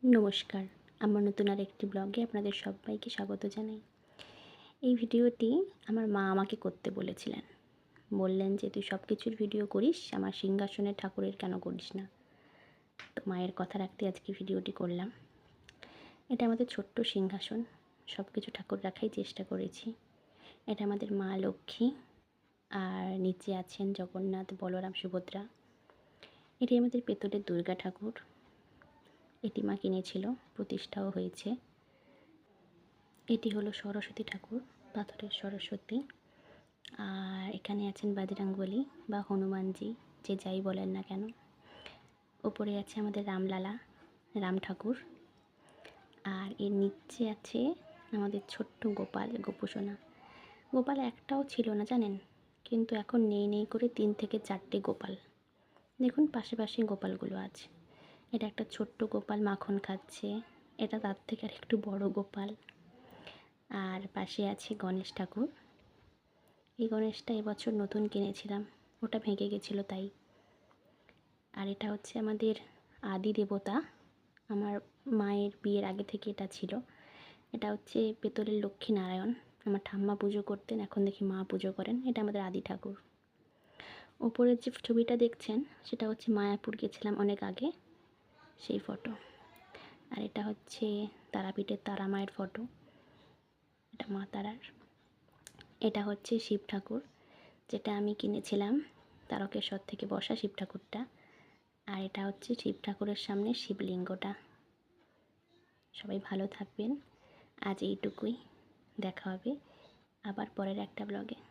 নমস্কার, আমার নতুন আরেকটি ব্লগে আপনাদের সবাইকে স্বাগত জানাই। এই ভিডিওটি আমার মা আমাকে করতে বলেছিলেন। বললেন যে, "তুই সব কিছুর ভিডিও করিস, আমার সিংহাসনের ঠাকুরের কেন করিস না?" তো মায়ের কথা রাখতে আজকে ভিডিওটি করলাম। এটা আমাদের ছোট্ট সিংহাসন, সব কিছু ঠাকুর রাখাই চেষ্টা করেছি। এটা আমাদের মা লক্ষ্মী, আর নিচে আছেন জগন্নাথ, বলরাম, সুভদ্রা। এটি আমাদের পেতলের দুর্গা ঠাকুর। এটি মা কিনেছিল, প্রতিষ্ঠাও হয়েছে। এটি হলো সরস্বতী ঠাকুর, পাথরের সরস্বতী। আর এখানে আছেন বজরংবলী বা হনুমানজি, যে যাই বলেন না কেন। ওপরে আছে আমাদের রামলালা, রাম ঠাকুর। আর এর নিচে আছে আমাদের ছোট্ট গোপাল, গোপুসোনা। গোপাল একটাও ছিল না জানেন, কিন্তু এখন নেই নেই করে 3 থেকে 4টে গোপাল। দেখুন পাশে পাশে গোপালগুলো আছে। এটা একটা ছোট্ট গোপাল মাখন খাচ্ছে, এটা তার থেকে আর একটু বড় গোপাল। আর পাশে আছে গণেশ ঠাকুর। এই গণেশটা এবছর নতুন কিনেছিলাম, ওটা ভেঙে গেছিলো তাই। আর এটা হচ্ছে আমাদের আদি দেবতা, আমার মায়ের বিয়ের আগে থেকে এটা ছিল। এটা হচ্ছে পেতলের লক্ষ্মী নারায়ণ, আমার ঠাম্মা পুজো করতেন, এখন দেখি মা পুজো করেন। এটা আমাদের আদি ঠাকুর। ওপরের যে ছবিটা দেখছেন সেটা হচ্ছে মায়াপুর গেছিলাম অনেক আগে, সেই ফটো। আর এটা হচ্ছে তারাপীঠের তারা মায়ের ফটো, এটা মা তারার। এটা হচ্ছে শিব ঠাকুর, যেটা আমি কিনেছিলাম তারকেশ্বর থেকে, বসা শিব ঠাকুরটা। আর এটা হচ্ছে শিব ঠাকুরের সামনে শিবলিঙ্গটা। সবাই ভালো থাকবেন, আজ এইটুকুই। দেখা হবে আবার পরের একটা ব্লগে।